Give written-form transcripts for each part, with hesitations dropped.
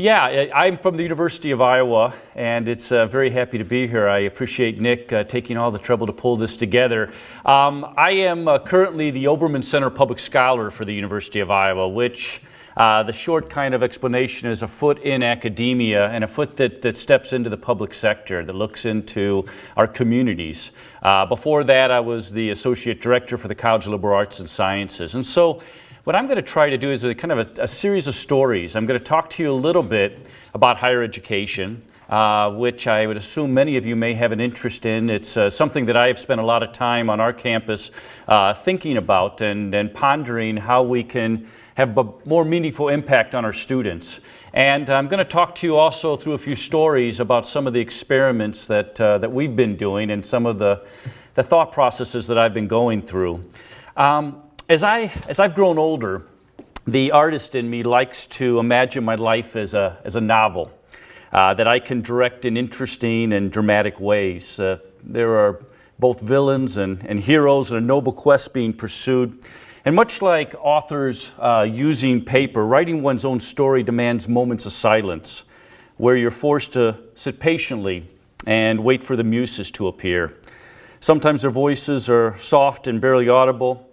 Yeah, I'm from the University of Iowa, and it's very happy to be here. I appreciate Nick taking all the trouble to pull this together. I am currently the Obermann Center Public Scholar for the University of Iowa, which the short kind of explanation is a foot in academia and a foot that steps into the public sector, that looks into our communities. Before that, I was the Associate Director for the College of Liberal Arts and Sciences. And so what I'm going to try to do is a series of stories. I'm going to talk to you a little bit about higher education, which I would assume many of you may have an interest in. It's something that I have spent a lot of time on our campus thinking about and pondering how we can have a more meaningful impact on our students. And I'm going to talk to you also through a few stories about some of the experiments that we've been doing and some of the thought processes that I've been going through. As I've grown older, the artist in me likes to imagine my life as a novel that I can direct in interesting and dramatic ways. There are both villains and heroes and a noble quest being pursued. And much like authors using paper, writing one's own story demands moments of silence where you're forced to sit patiently and wait for the muses to appear. Sometimes their voices are soft and barely audible.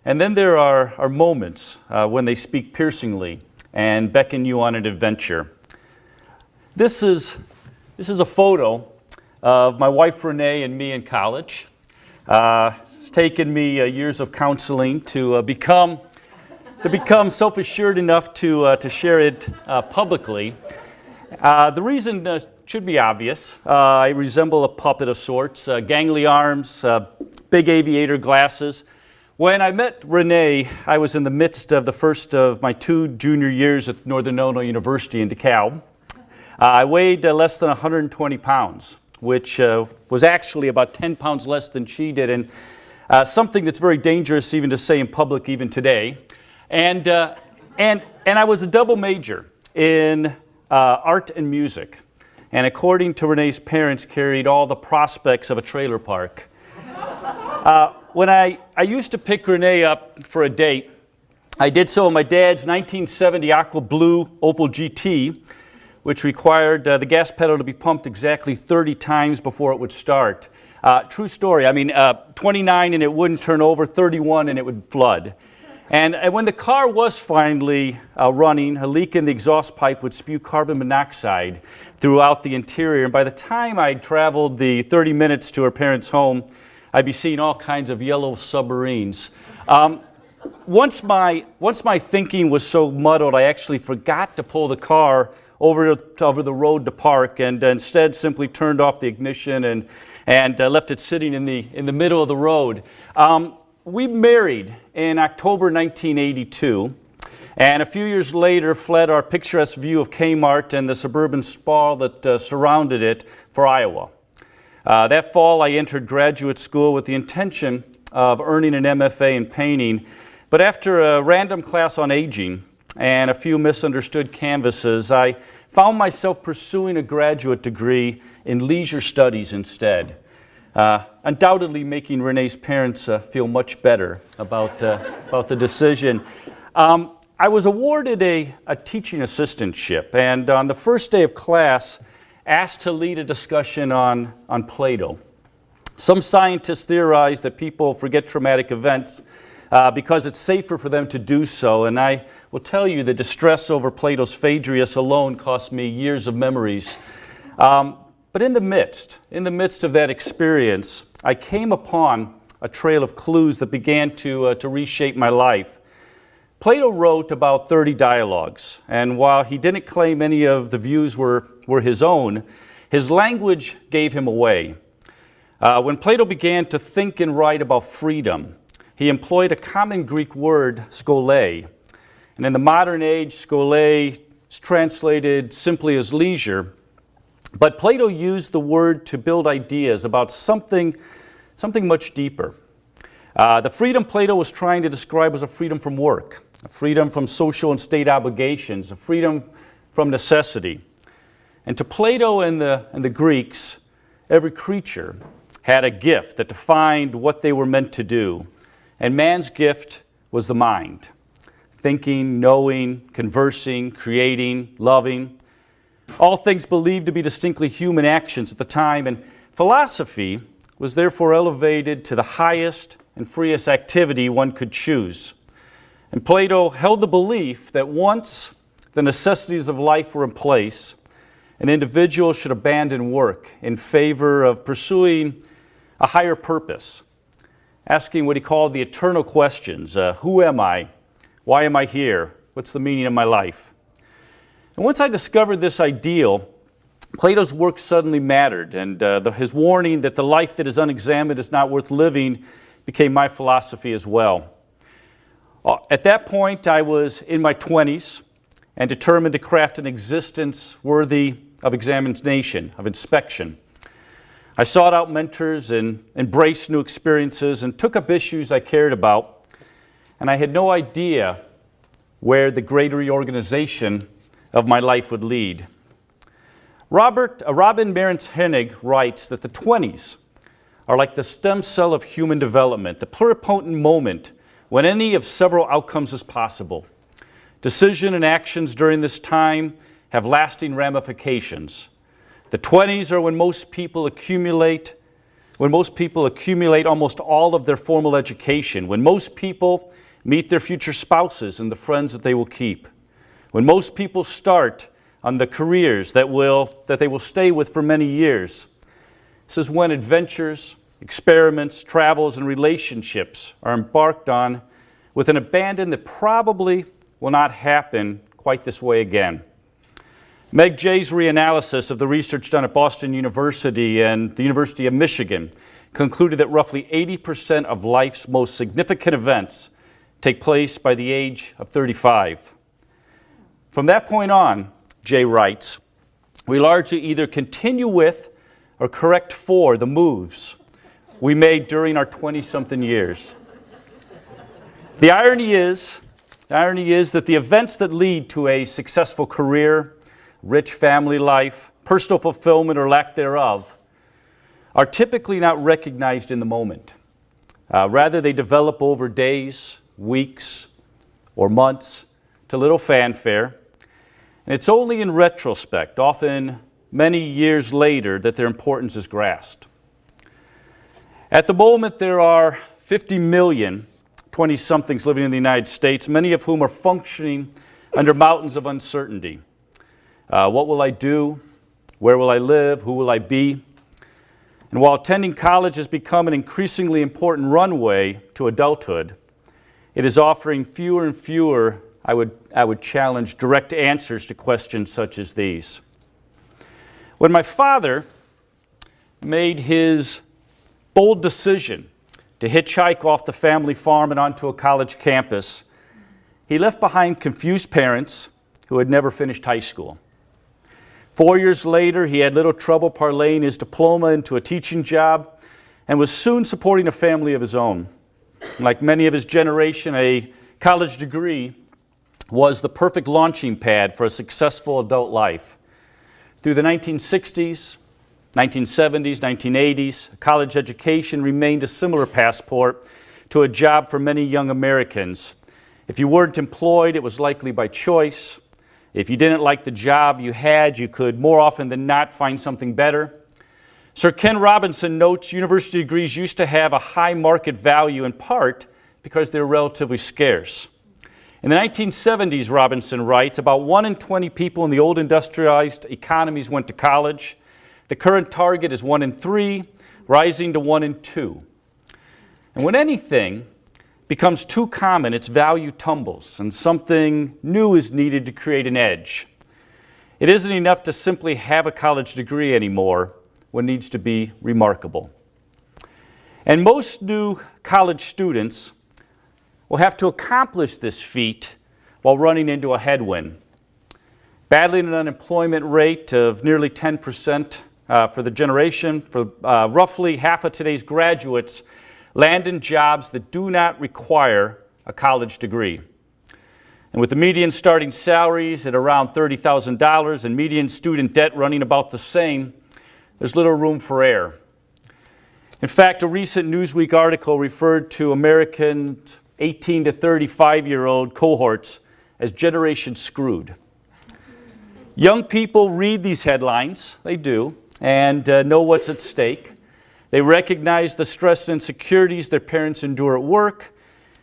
And then there are moments when they speak piercingly and beckon you on an adventure. This is a photo of my wife Renee and me in college. It's taken me years of counseling to become self-assured enough to share it publicly. The reason should be obvious. I resemble a puppet of sorts, gangly arms, big aviator glasses. When I met Renee, I was in the midst of the first of my 2 junior years at Northern Illinois University in DeKalb. I weighed less than 120 pounds, which was actually about 10 pounds less than she did, and something that's very dangerous even to say in public even today. And I was a double major in art and music, and according to Renee's parents, carried all the prospects of a trailer park. When I used to pick Renee up for a date, I did so in my dad's 1970 aqua blue Opel GT, which required the gas pedal to be pumped exactly 30 times before it would start. True story. 29 and it wouldn't turn over, 31 and it would flood. And when the car was finally running, a leak in the exhaust pipe would spew carbon monoxide throughout the interior. And by the time I'd traveled the 30 minutes to her parents' home, I'd be seeing all kinds of yellow submarines. Once my thinking was so muddled, I actually forgot to pull the car over the road to park, and instead simply turned off the ignition and left it sitting in the middle of the road. We married in October 1982, and a few years later fled our picturesque view of Kmart and the suburban sprawl that surrounded it for Iowa. That fall, I entered graduate school with the intention of earning an MFA in painting, but after a random class on aging and a few misunderstood canvases, I found myself pursuing a graduate degree in leisure studies instead, undoubtedly making Renee's parents feel much better about the decision. I was awarded a teaching assistantship, and on the first day of class, asked to lead a discussion on Plato. Some scientists theorize that people forget traumatic events because it's safer for them to do so, and I will tell you the distress over Plato's Phaedrus alone cost me years of memories. But in the midst of that experience, I came upon a trail of clues that began to reshape my life. Plato wrote about 30 dialogues, and while he didn't claim any of the views were his own, his language gave him away. When Plato began to think and write about freedom, he employed a common Greek word, skole. And in the modern age, skole is translated simply as leisure, but Plato used the word to build ideas about something much deeper. The freedom Plato was trying to describe was a freedom from work, a freedom from social and state obligations, a freedom from necessity. And to Plato and the Greeks, every creature had a gift that defined what they were meant to do. And man's gift was the mind. Thinking, knowing, conversing, creating, loving. all things believed to be distinctly human actions at the time, and philosophy was therefore elevated to the highest and freest activity one could choose. And Plato held the belief that once the necessities of life were in place, an individual should abandon work in favor of pursuing a higher purpose, asking what he called the eternal questions. Who am I? Why am I here? What's the meaning of my life? And once I discovered this ideal, Plato's work suddenly mattered, and his warning that the life that is unexamined is not worth living became my philosophy as well. At that point, I was in my 20s and determined to craft an existence worthy of examination, of inspection. I sought out mentors and embraced new experiences and took up issues I cared about, and I had no idea where the greater reorganization of my life would lead. Robin Marantz-Henig writes that the 20s are like the stem cell of human development, the pluripotent moment when any of several outcomes is possible. Decision and actions during this time have lasting ramifications. The 20s are when most people accumulate almost all of their formal education, when most people meet their future spouses and the friends that they will keep, when most people start on the careers that they will stay with for many years. This is when adventures, experiments, travels, and relationships are embarked on with an abandon that probably will not happen quite this way again. Meg Jay's reanalysis of the research done at Boston University and the University of Michigan concluded that roughly 80% of life's most significant events take place by the age of 35. From that point on, Jay writes, we largely either continue with or correct for the moves we made during our 20-something years. The irony is that the events that lead to a successful career, rich family life, personal fulfillment or lack thereof, are typically not recognized in the moment. Rather, they develop over days, weeks, or months to little fanfare. And it's only in retrospect, often many years later, that their importance is grasped. At the moment, there are 50 million 20-somethings living in the United States, many of whom are functioning under mountains of uncertainty. What will I do? Where will I live? Who will I be? And while attending college has become an increasingly important runway to adulthood, it is offering fewer and fewer, I would challenge, direct answers to questions such as these. When my father made his bold decision to hitchhike off the family farm and onto a college campus, he left behind confused parents who had never finished high school. 4 years later, he had little trouble parlaying his diploma into a teaching job and was soon supporting a family of his own. Like many of his generation, a college degree was the perfect launching pad for a successful adult life. Through the 1960s, 1970s, 1980s, college education remained a similar passport to a job for many young Americans. If you weren't employed, it was likely by choice. If you didn't like the job you had, you could more often than not find something better. Sir Ken Robinson notes university degrees used to have a high market value in part because they were relatively scarce. In the 1970s, Robinson writes, about 1 in 20 people in the old industrialized economies went to college. The current target is 1 in 3, rising to 1 in 2. And when anything becomes too common, its value tumbles, and something new is needed to create an edge. It isn't enough to simply have a college degree anymore. What needs to be remarkable. And most new college students will have to accomplish this feat while running into a headwind. Battling an unemployment rate of nearly 10% for the generation, for roughly half of today's graduates land in jobs that do not require a college degree. And with the median starting salaries at around $30,000 and median student debt running about the same, there's little room for error. In fact, a recent Newsweek article referred to Americans 18 to 35-year-old cohorts as Generation Screwed. Young people read these headlines, they do, and know what's at stake. They recognize the stress and insecurities their parents endure at work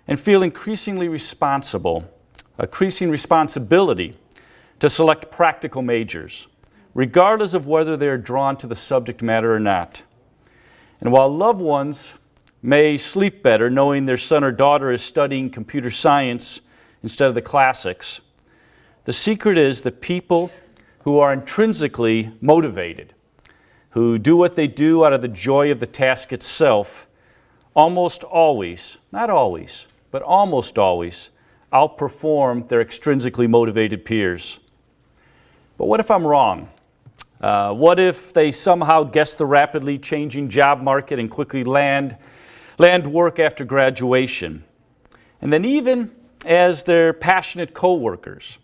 and feel increasing responsibility to select practical majors, regardless of whether they are drawn to the subject matter or not. And while loved ones may sleep better knowing their son or daughter is studying computer science instead of the classics, the secret is that people who are intrinsically motivated, who do what they do out of the joy of the task itself, almost always, not always, but almost always, outperform their extrinsically motivated peers. But what if I'm wrong? What if they somehow guess the rapidly changing job market and quickly land work after graduation? And then even as their passionate coworkers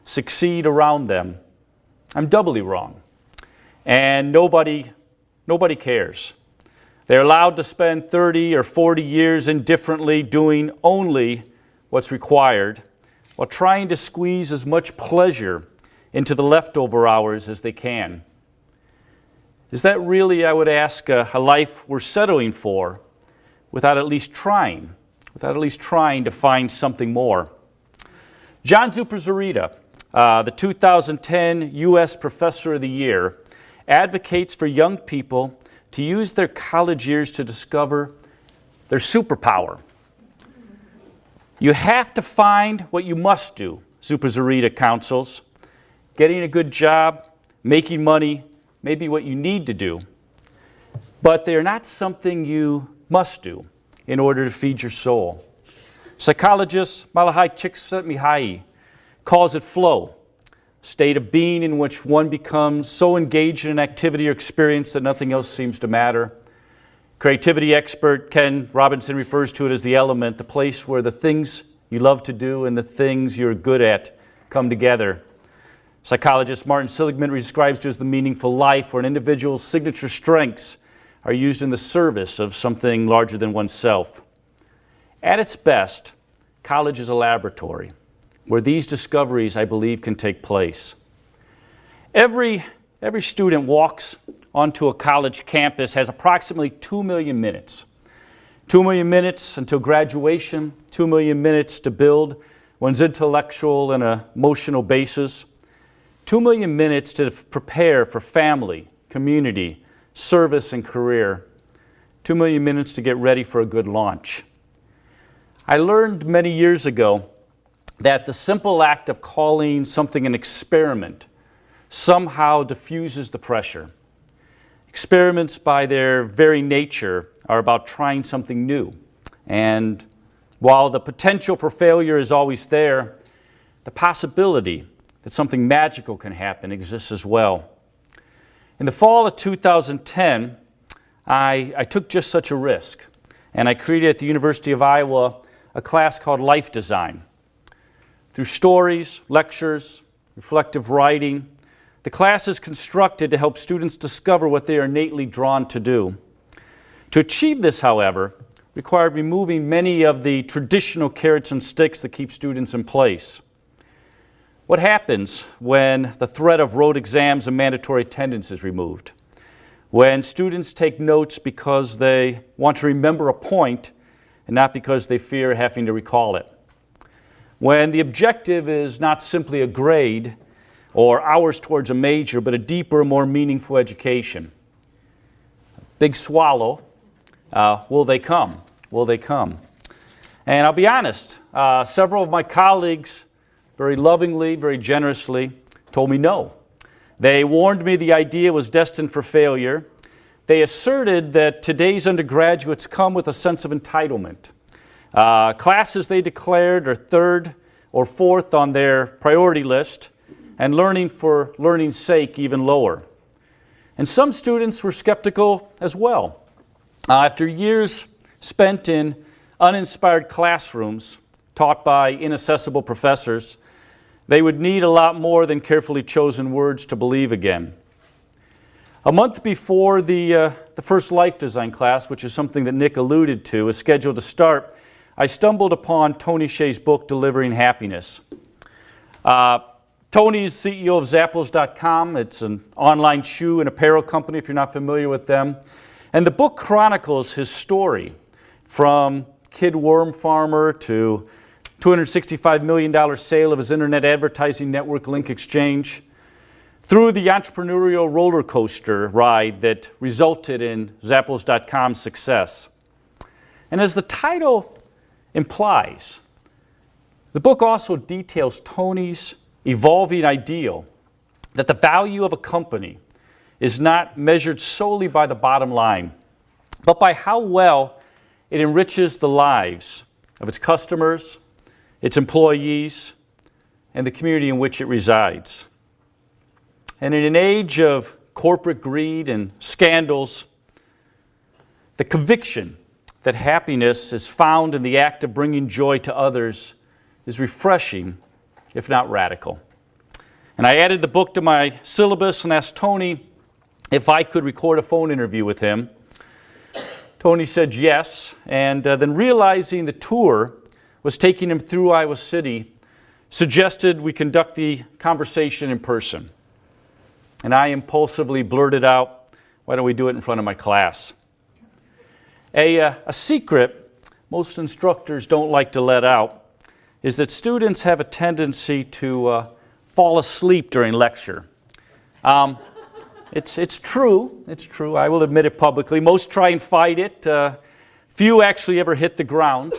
succeed around them, I'm doubly wrong. And nobody cares. They're allowed to spend 30 or 40 years indifferently doing only what's required, while trying to squeeze as much pleasure into the leftover hours as they can. Is that really, I would ask, a life we're settling for without at least trying to find something more? John Zurita, the 2010 U.S. Professor of the Year, advocates for young people to use their college years to discover their superpower. You have to find what you must do, Zurita counsels. Getting a good job, making money, may be what you need to do, but they are not something you must do in order to feed your soul. Psychologist Malahai Csikszentmihalyi calls it flow, a state of being in which one becomes so engaged in an activity or experience that nothing else seems to matter. Creativity expert Ken Robinson refers to it as the element, the place where the things you love to do and the things you're good at come together. Psychologist Martin Seligman describes it as the meaningful life where an individual's signature strengths are used in the service of something larger than oneself. At its best, college is a laboratory where these discoveries, I believe, can take place. Every student walks onto a college campus has approximately 2 million minutes. 2 million minutes until graduation, 2 million minutes to build one's intellectual and emotional basis, 2 million minutes to prepare for family, community, service, and career. 2 million minutes to get ready for a good launch. I learned many years ago that the simple act of calling something an experiment somehow diffuses the pressure. Experiments by their very nature are about trying something new. And while the potential for failure is always there, the possibility that something magical can happen exists as well. In the fall of 2010, I took just such a risk, and I created at the University of Iowa a class called Life Design. Through stories, lectures, reflective writing, the class is constructed to help students discover what they are innately drawn to do. To achieve this, however, required removing many of the traditional carrots and sticks that keep students in place. What happens when the threat of rote exams and mandatory attendance is removed? When students take notes because they want to remember a point and not because they fear having to recall it? When the objective is not simply a grade or hours towards a major, but a deeper, more meaningful education? Big swallow. Will they come? Will they come? And I'll be honest, several of my colleagues very lovingly, very generously, told me no. They warned me the idea was destined for failure. They asserted that today's undergraduates come with a sense of entitlement. Classes they declared are third or fourth on their priority list, and learning for learning's sake even lower. And some students were skeptical as well. After years spent in uninspired classrooms taught by inaccessible professors, they would need a lot more than carefully chosen words to believe again. A month before the first life design class, which is something that Nick alluded to, is scheduled to start, I stumbled upon Tony Hsieh's book, Delivering Happiness. Tony is CEO of Zappos.com. It's an online shoe and apparel company if you're not familiar with them. And the book chronicles his story from kid worm farmer to $265 million sale of his internet advertising network Link Exchange, through the entrepreneurial roller coaster ride that resulted in Zappos.com's success. And as the title implies, the book also details Tony's evolving ideal that the value of a company is not measured solely by the bottom line, but by how well it enriches the lives of its customers, its employees, and the community in which it resides. And in an age of corporate greed and scandals, the conviction that happiness is found in the act of bringing joy to others is refreshing, if not radical. And I added the book to my syllabus and asked Tony if I could record a phone interview with him. Tony said yes, and then realizing the tour was taking him through Iowa City, suggested we conduct the conversation in person. And I impulsively blurted out, "Why don't we do it in front of my class?" A secret most instructors don't like to let out is that students have a tendency to fall asleep during lecture. It's true. It's true. I will admit it publicly. Most try and fight it. Few actually ever hit the ground.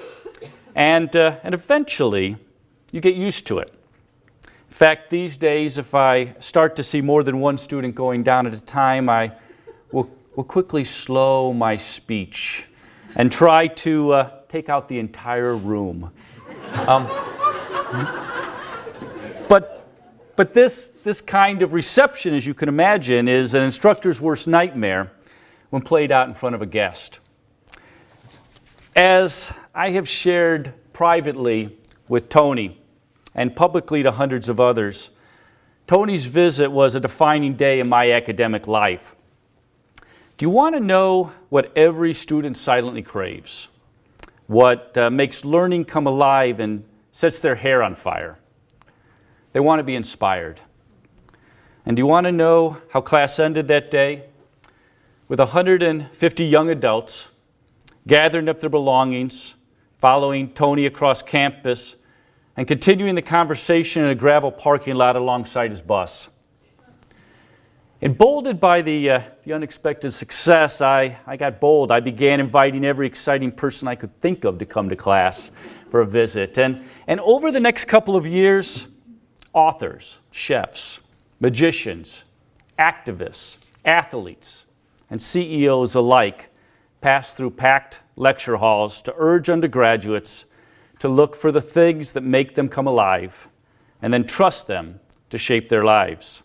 And eventually, you get used to it. In fact, these days, if I start to see more than one student going down at a time, I will quickly slow my speech and try to take out the entire room. But this kind of reception, as you can imagine, is an instructor's worst nightmare when played out in front of a guest. As I have shared privately with Tony and publicly to hundreds of others, Tony's visit was a defining day in my academic life. Do you want to know what every student silently craves? What makes learning come alive and sets their hair on fire? They want to be inspired. And do you want to know how class ended that day? With 150 young adults gathering up their belongings, following Tony across campus, and continuing the conversation in a gravel parking lot alongside his bus. Emboldened by the unexpected success, I got bold. I began inviting every exciting person I could think of to come to class for a visit. And over the next couple of years, authors, chefs, magicians, activists, athletes, and CEOs alike passed through packed lecture halls to urge undergraduates to look for the things that make them come alive and then trust them to shape their lives.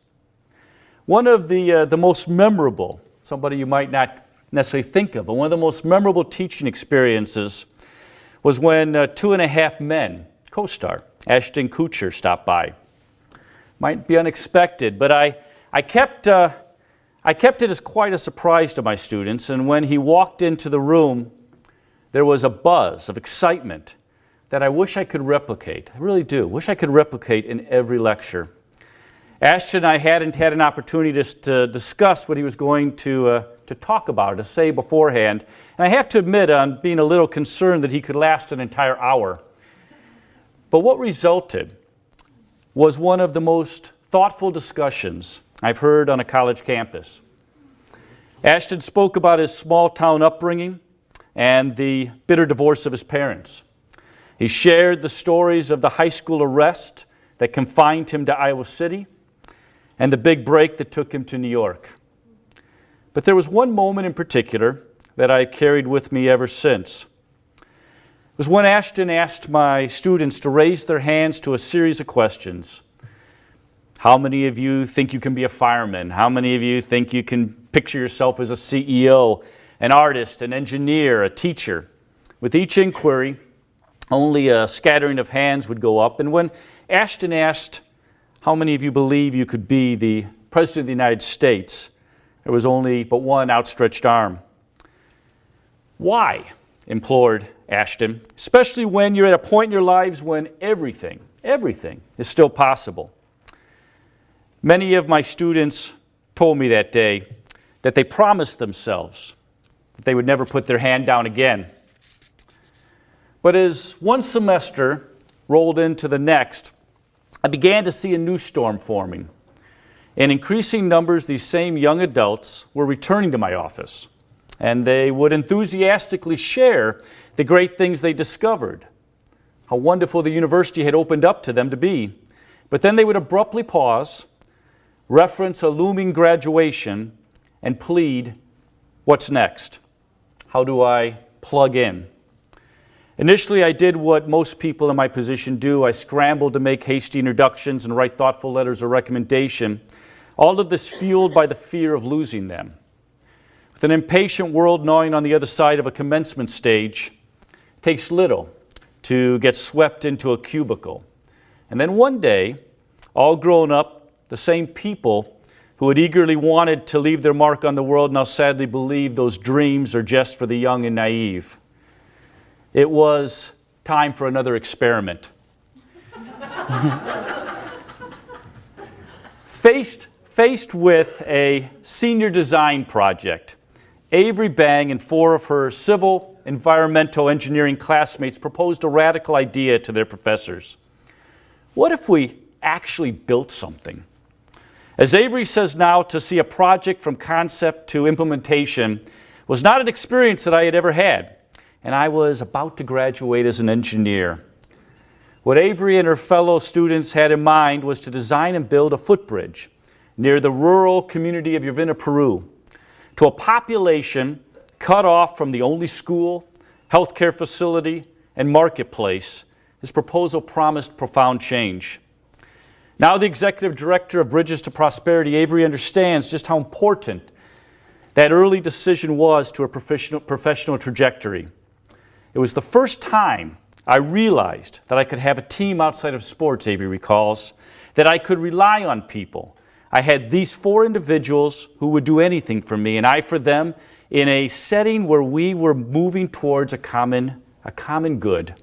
One of the most memorable, somebody you might not necessarily think of, but one of the most memorable teaching experiences was when 2.5 Men co-star Ashton Kutcher stopped by. Might be unexpected, but I kept it as quite a surprise to my students, and when he walked into the room, there was a buzz of excitement that I wish I could replicate. I really do. Wish I could replicate in every lecture. Ashton and I hadn't had an opportunity to discuss what he was going to talk about, to say beforehand. And I have to admit, I'm being a little concerned that he could last an entire hour. But what resulted was one of the most thoughtful discussions I've heard on a college campus. Ashton spoke about his small-town upbringing and the bitter divorce of his parents. He shared the stories of the high school arrest that confined him to Iowa City and the big break that took him to New York. But there was one moment in particular that I carried with me ever since. It was when Ashton asked my students to raise their hands to a series of questions. How many of you think you can be a fireman? How many of you think you can picture yourself as a CEO, an artist, an engineer, a teacher? With each inquiry, only a scattering of hands would go up. And when Ashton asked, how many of you believe you could be the President of the United States, there was only but one outstretched arm. Why? Implored Ashton, especially when you're at a point in your lives when everything is still possible. Many of my students told me that day that they promised themselves that they would never put their hand down again. But as one semester rolled into the next, I began to see a new storm forming. In increasing numbers, these same young adults were returning to my office, and they would enthusiastically share the great things they discovered, how wonderful the university had opened up to them to be. But then they would abruptly pause, reference a looming graduation, and plead, "What's next? How do I plug in?" Initially, I did what most people in my position do. I scrambled to make hasty introductions and write thoughtful letters of recommendation, all of this fueled by the fear of losing them. With an impatient world gnawing on the other side of a commencement stage, it takes little to get swept into a cubicle. And then one day, all grown up, the same people who had eagerly wanted to leave their mark on the world now sadly believe those dreams are just for the young and naive. It was time for another experiment. Faced with a senior design project, Avery Bang and 4 of her civil environmental engineering classmates proposed a radical idea to their professors. What if we actually built something? As Avery says now, to see a project from concept to implementation was not an experience that I had ever had, and I was about to graduate as an engineer. What Avery and her fellow students had in mind was to design and build a footbridge near the rural community of Urbana, Peru, to a population cut off from the only school, healthcare facility, and marketplace. His proposal promised profound change. Now the executive director of Bridges to Prosperity, Avery understands just how important that early decision was to her professional trajectory. It was the first time I realized that I could have a team outside of sports, Avery recalls, that I could rely on people. I had these 4 individuals who would do anything for me, and I for them, in a setting where we were moving towards a common good.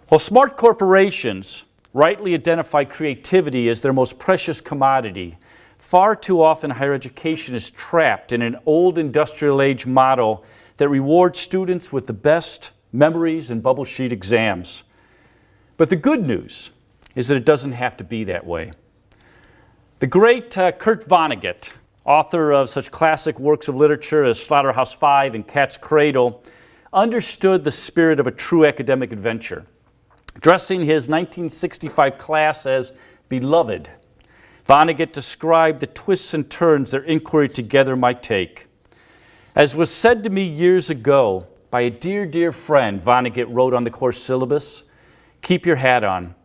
While smart corporations rightly identify creativity as their most precious commodity, far too often higher education is trapped in an old industrial age model that rewards students with the best memories and bubble sheet exams. But the good news is that it doesn't have to be that way. The great Kurt Vonnegut, author of such classic works of literature as Slaughterhouse-Five and Cat's Cradle, understood the spirit of a true academic adventure. Addressing his 1965 class as beloved, Vonnegut described the twists and turns their inquiry together might take. As was said to me years ago by a dear, dear friend, Vonnegut wrote on the course syllabus, "Keep your hat on.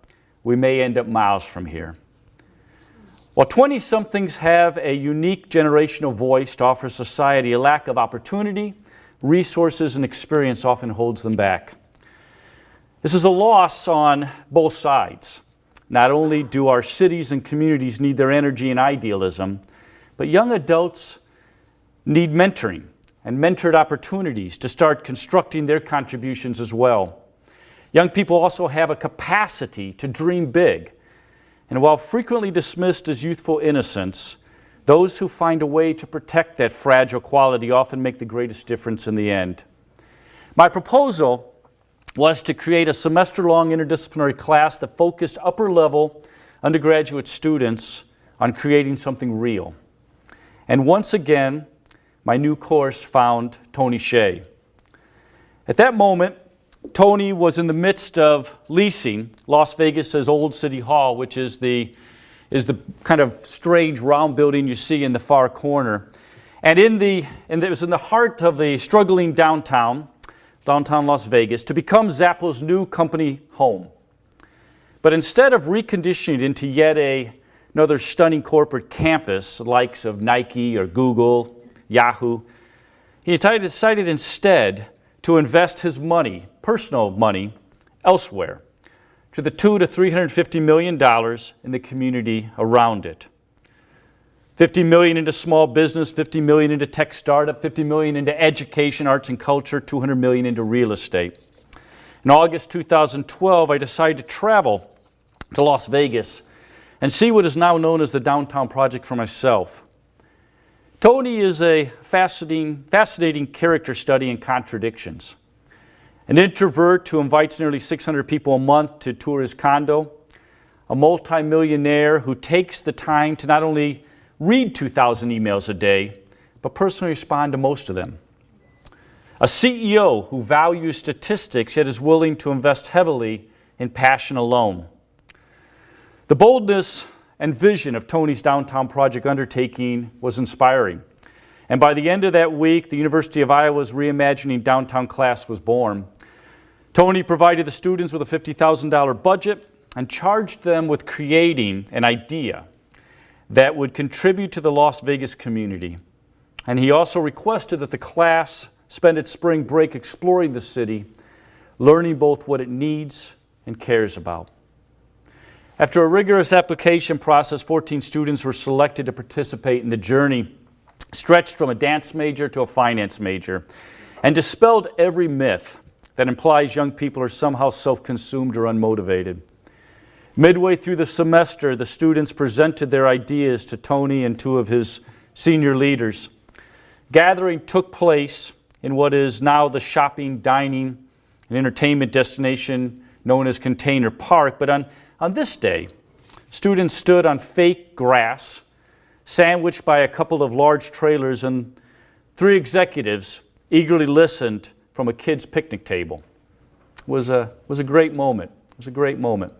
We may end up miles from here." While 20-somethings have a unique generational voice to offer society, a lack of opportunity, resources, and experience often holds them back. This is a loss on both sides. Not only do our cities and communities need their energy and idealism, but young adults need mentoring and mentored opportunities to start constructing their contributions as well. Young people also have a capacity to dream big. And while frequently dismissed as youthful innocence, those who find a way to protect that fragile quality often make the greatest difference in the end. My proposal was to create a semester-long interdisciplinary class that focused upper-level undergraduate students on creating something real. And once again, my new course found Tony Shea. At that moment, Tony was in the midst of leasing Las Vegas's old City Hall, which is the kind of strange round building you see in the far corner. And it was in the heart of the struggling downtown Las Vegas, to become Zappos' new company home. But instead of reconditioning it into yet another stunning corporate campus, the likes of Nike or Google, Yahoo, he decided instead to invest his money, personal money, elsewhere, to the $200 to $350 million in the community around it. $50 million into small business, $50 million into tech startup, $50 million into education, arts and culture, $200 million into real estate. In August 2012, I decided to travel to Las Vegas and see what is now known as the Downtown Project for myself. Tony is a fascinating character study in contradictions. An introvert who invites nearly 600 people a month to tour his condo, a multimillionaire who takes the time to not only read 2,000 emails a day, but personally respond to most of them. A CEO who values statistics yet is willing to invest heavily in passion alone. The boldness and vision of Tony's Downtown Project undertaking was inspiring. And by the end of that week, the University of Iowa's Reimagining Downtown class was born. Tony provided the students with a $50,000 budget and charged them with creating an idea that would contribute to the Las Vegas community. And he also requested that the class spend its spring break exploring the city, learning both what it needs and cares about. After a rigorous application process, 14 students were selected to participate in the journey, stretched from a dance major to a finance major, and dispelled every myth that implies young people are somehow self-consumed or unmotivated. Midway through the semester, the students presented their ideas to Tony and two of his senior leaders. Gathering took place in what is now the shopping, dining, and entertainment destination known as Container Park. But on this day, students stood on fake grass, sandwiched by a couple of large trailers, and three executives eagerly listened from a kid's picnic table. It was a great moment. It was a great moment.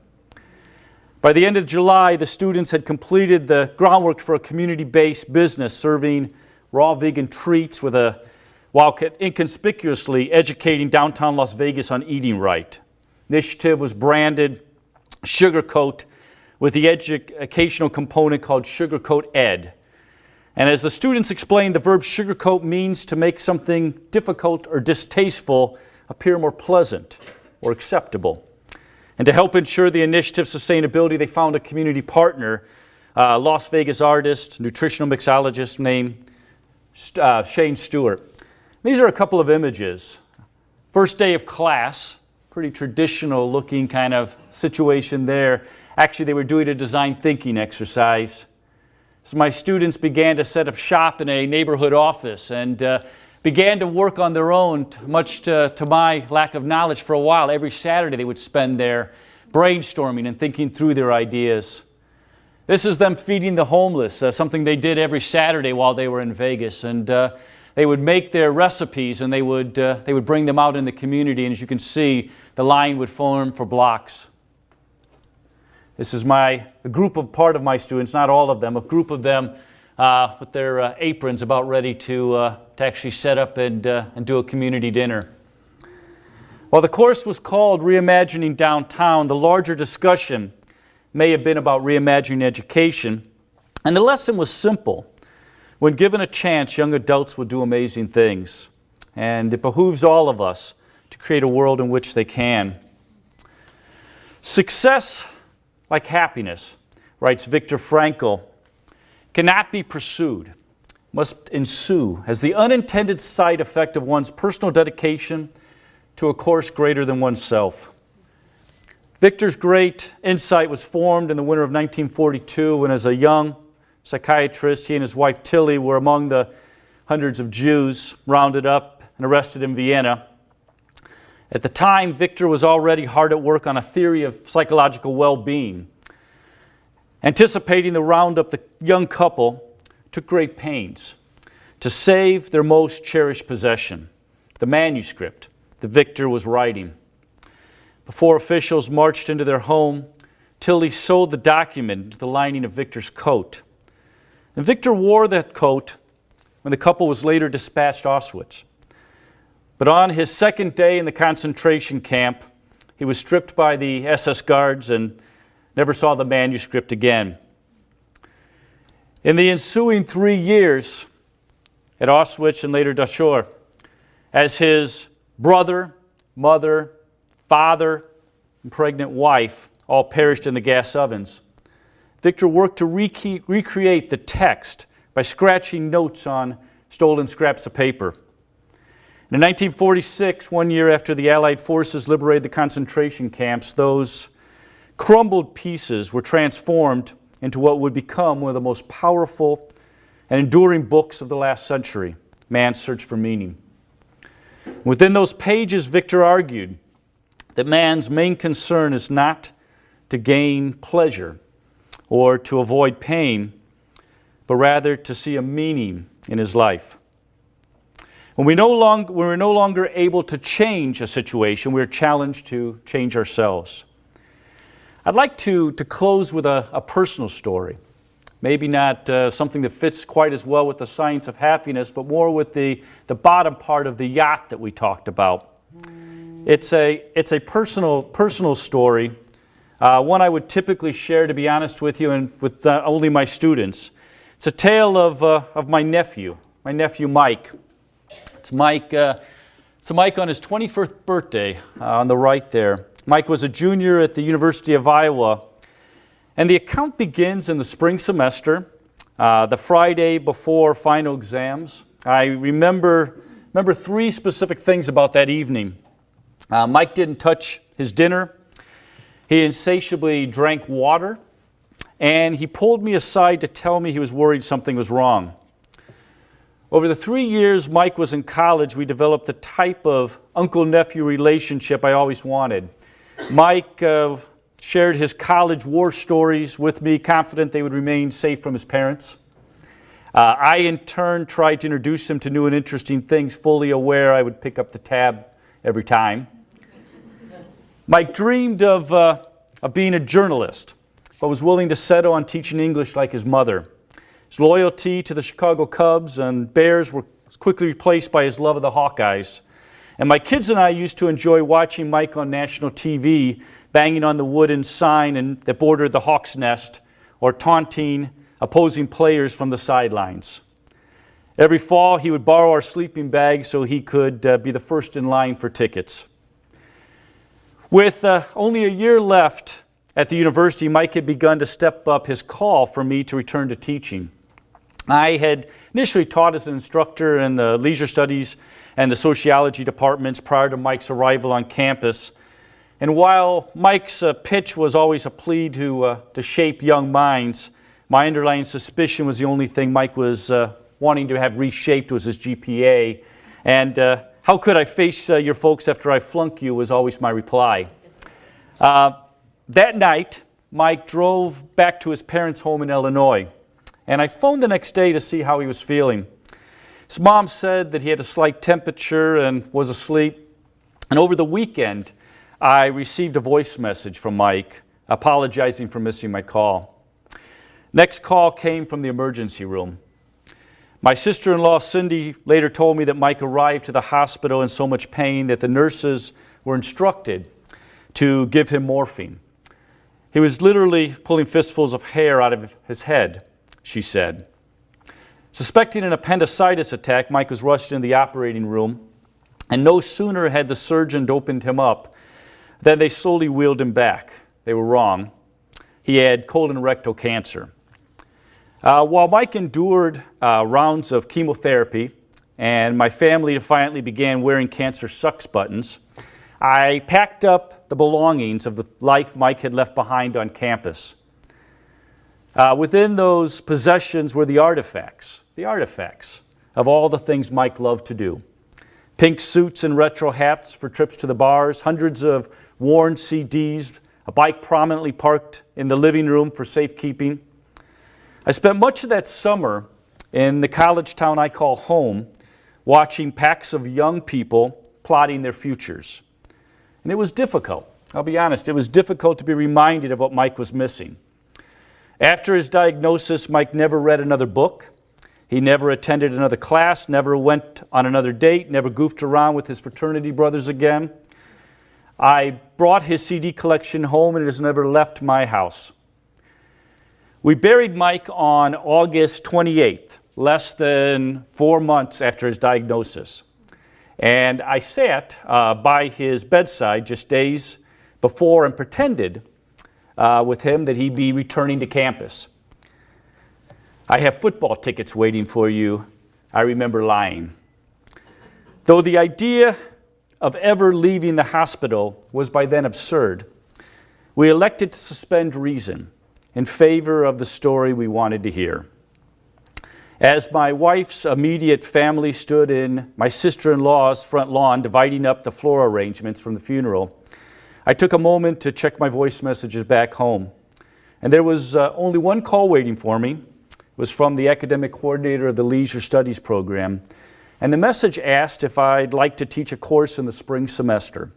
By the end of July, the students had completed the groundwork for a community-based business serving raw vegan treats while inconspicuously educating downtown Las Vegas on eating right. The initiative was branded Sugarcoat with the educational component called Sugarcoat Ed. And as the students explained, the verb sugarcoat means to make something difficult or distasteful appear more pleasant or acceptable. And to help ensure the initiative's sustainability, they found a community partner, a Las Vegas artist, nutritional mixologist named Shane Stewart. These are a couple of images. First day of class, pretty traditional looking kind of situation there. Actually, they were doing a design thinking exercise. So my students began to set up shop in a neighborhood office and began to work on their own, much to my lack of knowledge for a while. Every Saturday they would spend there brainstorming and thinking through their ideas. This is them feeding the homeless, something they did every Saturday while they were in Vegas. And they would make their recipes and they would bring them out in the community. And as you can see, the line would form for blocks. This is part of my students, not all of them, a group of them with their aprons about ready to actually set up and do a community dinner. While the course was called Reimagining Downtown, the larger discussion may have been about reimagining education, and the lesson was simple. When given a chance, young adults will do amazing things, and it behooves all of us to create a world in which they can. Success, like happiness, writes Viktor Frankl, cannot be pursued, must ensue as the unintended side effect of one's personal dedication to a course greater than oneself. Victor's great insight was formed in the winter of 1942 when, as a young psychiatrist, he and his wife Tilly were among the hundreds of Jews rounded up and arrested in Vienna. At the time, Victor was already hard at work on a theory of psychological well-being. Anticipating the roundup, the young couple took great pains to save their most cherished possession, the manuscript that Victor was writing. Before officials marched into their home, Tilly sewed the document into the lining of Victor's coat. And Victor wore that coat when the couple was later dispatched to Auschwitz. But on his second day in the concentration camp, he was stripped by the SS guards and never saw the manuscript again. In the ensuing 3 years at Auschwitz and later Dachau, as his brother, mother, father, and pregnant wife all perished in the gas ovens, Victor worked to recreate the text by scratching notes on stolen scraps of paper. In 1946, 1 year after the Allied forces liberated the concentration camps, those crumbled pieces were transformed into what would become one of the most powerful and enduring books of the last century, Man's Search for Meaning. Within those pages, Victor argued that man's main concern is not to gain pleasure or to avoid pain, but rather to see a meaning in his life. When we're no longer able to change a situation, we're challenged to change ourselves. I'd like to close with a personal story. Maybe not something that fits quite as well with the science of happiness, but more with the bottom part of the yacht that we talked about. It's a personal story, one I would typically share, to be honest with you, and with only my students. It's a tale of my nephew Mike. It's Mike on his 21st birthday on the right there. Mike was a junior at the University of Iowa, and the account begins in the spring semester, the Friday before final exams. I remember three specific things about that evening. Mike didn't touch his dinner. He insatiably drank water, and he pulled me aside to tell me he was worried something was wrong. Over the 3 years Mike was in college, we developed the type of uncle-nephew relationship I always wanted. Mike shared his college war stories with me, confident they would remain safe from his parents. I, in turn, tried to introduce him to new and interesting things, fully aware I would pick up the tab every time. Mike dreamed of being a journalist, but was willing to settle on teaching English like his mother. His loyalty to the Chicago Cubs and Bears was quickly replaced by his love of the Hawkeyes. And my kids and I used to enjoy watching Mike on national TV, banging on the wooden sign that bordered the Hawk's Nest, or taunting opposing players from the sidelines. Every fall, he would borrow our sleeping bag so he could be the first in line for tickets. With only a year left at the university, Mike had begun to step up his call for me to return to teaching. I had initially taught as an instructor in the leisure studies and the sociology departments prior to Mike's arrival on campus. And while Mike's pitch was always a plea to shape young minds, my underlying suspicion was the only thing Mike was wanting to have reshaped was his GPA. And how could I face your folks after I flunk you was always my reply. That night, Mike drove back to his parents' home in Illinois. And I phoned the next day to see how he was feeling. His mom said that he had a slight temperature and was asleep. And over the weekend, I received a voice message from Mike apologizing for missing my call. Next call came from the emergency room. My sister-in-law, Cindy, later told me that Mike arrived to the hospital in so much pain that the nurses were instructed to give him morphine. He was literally pulling fistfuls of hair out of his head, she said. Suspecting an appendicitis attack, Mike was rushed into the operating room, and no sooner had the surgeon opened him up than they slowly wheeled him back. They were wrong. He had colon rectal cancer. While Mike endured rounds of chemotherapy and my family defiantly began wearing cancer sucks buttons, I packed up the belongings of the life Mike had left behind on campus. Within those possessions were the artifacts of all the things Mike loved to do. Pink suits and retro hats for trips to the bars, hundreds of worn CDs, a bike prominently parked in the living room for safekeeping. I spent much of that summer in the college town I call home, watching packs of young people plotting their futures. And it was difficult. I'll be honest, it was difficult to be reminded of what Mike was missing. After his diagnosis, Mike never read another book. He never attended another class, never went on another date, never goofed around with his fraternity brothers again. I brought his CD collection home and it has never left my house. We buried Mike on August 28th, less than 4 months after his diagnosis. And I sat by his bedside just days before and pretended with him that he'd be returning to campus. I have football tickets waiting for you. I remember lying. Though the idea of ever leaving the hospital was by then absurd, we elected to suspend reason in favor of the story we wanted to hear. As my wife's immediate family stood in my sister-in-law's front lawn dividing up the floral arrangements from the funeral, I took a moment to check my voice messages back home. And there was only one call waiting for me. It was from the academic coordinator of the Leisure Studies program. And the message asked if I'd like to teach a course in the spring semester.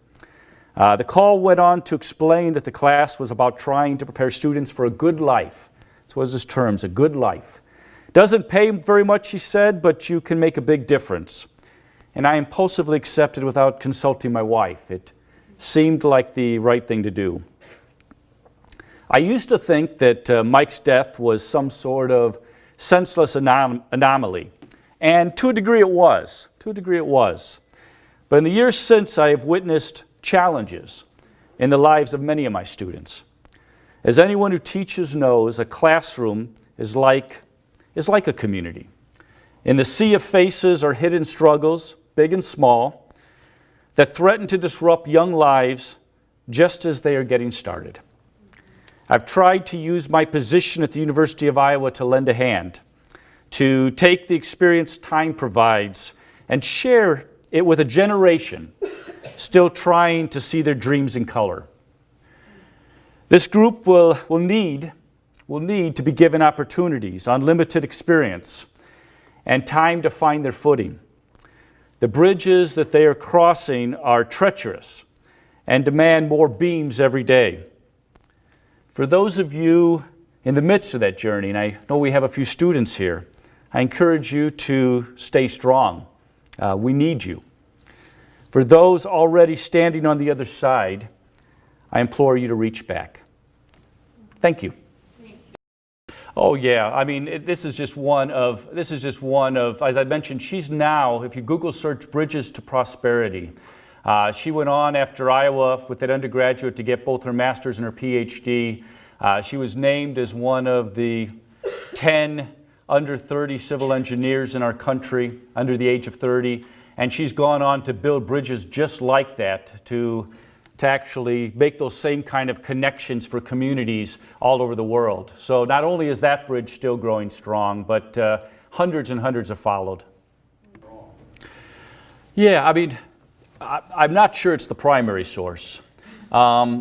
The call went on to explain that the class was about trying to prepare students for a good life. This was his terms, a good life. Doesn't pay very much, he said, but you can make a big difference. And I impulsively accepted without consulting my wife. It seemed like the right thing to do. I used to think that Mike's death was some sort of senseless anomaly. And to a degree it was. But in the years since, I have witnessed challenges in the lives of many of my students. As anyone who teaches knows, a classroom is like a community. In the sea of faces are hidden struggles, big and small, that threaten to disrupt young lives just as they are getting started. I've tried to use my position at the University of Iowa to lend a hand, to take the experience time provides and share it with a generation still trying to see their dreams in color. This group will need to be given opportunities, unlimited experience, and time to find their footing. The bridges that they are crossing are treacherous and demand more beams every day. For those of you in the midst of that journey, and I know we have a few students here, I encourage you to stay strong. We need you. For those already standing on the other side, I implore you to reach back. Thank you. Oh yeah, I mean, this is just one of, as I mentioned, she's now, if you Google search Bridges to Prosperity, she went on after Iowa with that undergraduate to get both her master's and her PhD. She was named as one of the 10 under 30 civil engineers in our country, under the age of 30, and she's gone on to build bridges just like that to actually make those same kind of connections for communities all over the world. So not only is that bridge still growing strong, but hundreds and hundreds have followed. Yeah, I mean, I'm not sure it's the primary source, but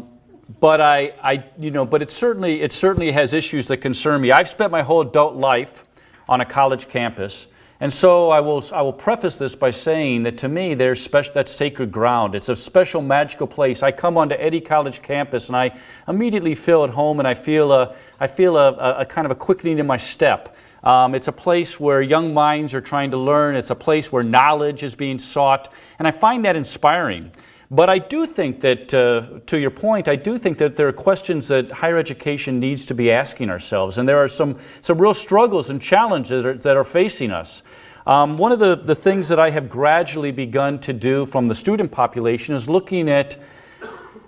but it certainly has issues that concern me. I've spent my whole adult life on a college campus. And so I will preface this by saying that to me, that's sacred ground. It's a special, magical place. I come onto Eddy College campus and I immediately feel at home, and I feel a kind of a quickening in my step. It's a place where young minds are trying to learn. It's a place where knowledge is being sought, and I find that inspiring. But I do think that, to your point, I do think that there are questions that higher education needs to be asking ourselves, and there are some real struggles and challenges that are facing us. One of the things that I have gradually begun to do from the student population is looking at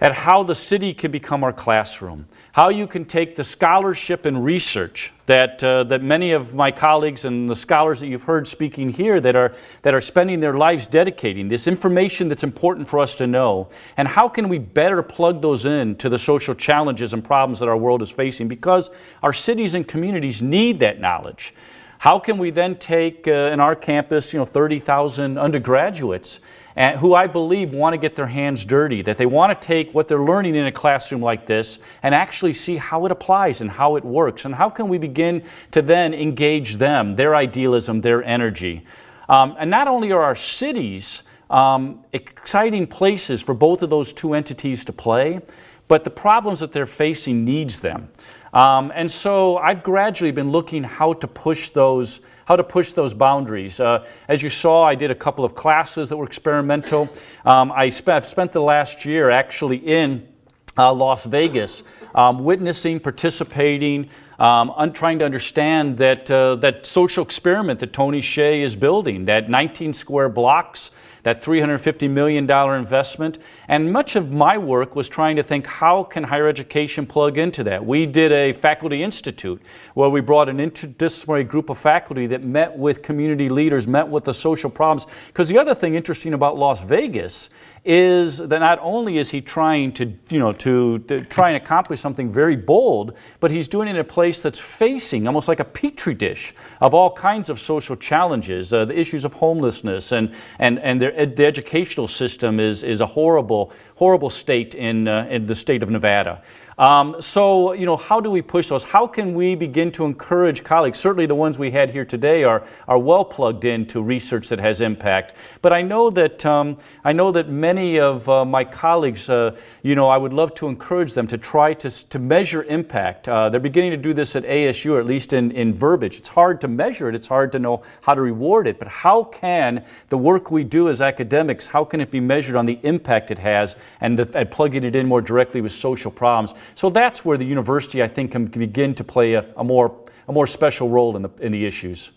how the city can become our classroom, how you can take the scholarship and research that many of my colleagues and the scholars that you've heard speaking here that are spending their lives dedicating, this information that's important for us to know, and how can we better plug those in to the social challenges and problems that our world is facing, because our cities and communities need that knowledge. How can we then take in our campus, 30,000 undergraduates who I believe want to get their hands dirty, that they want to take what they're learning in a classroom like this and actually see how it applies and how it works, and how can we begin to then engage them, their idealism, their energy. And not only are our cities exciting places for both of those two entities to play, but the problems that they're facing needs them. And so I've gradually been looking how to push those boundaries. As you saw, I did a couple of classes that were experimental. I've spent the last year actually in Las Vegas, witnessing, participating, trying to understand that social experiment that Tony Hsieh is building, that 19 square blocks, that $350 million investment. And much of my work was trying to think, how can higher education plug into that? We did a faculty institute where we brought an interdisciplinary group of faculty that met with community leaders, met with the social problems. Because the other thing interesting about Las Vegas is that not only is he trying to try and accomplish something very bold, but he's doing it in a place that's facing almost like a petri dish of all kinds of social challenges. The issues of homelessness and the educational system is a horrible state in the state of Nevada. So, how do we push those? How can we begin to encourage colleagues? Certainly the ones we had here today are well plugged into research that has impact. But I know that many of my colleagues, I would love to encourage them to try to measure impact. They're beginning to do this at ASU, or at least in verbiage. It's hard to measure it. It's hard to know how to reward it. But how can the work we do as academics, how can it be measured on the impact it has and plugging it in more directly with social problems? So that's where the university, I think, can begin to play a more special role in the issues.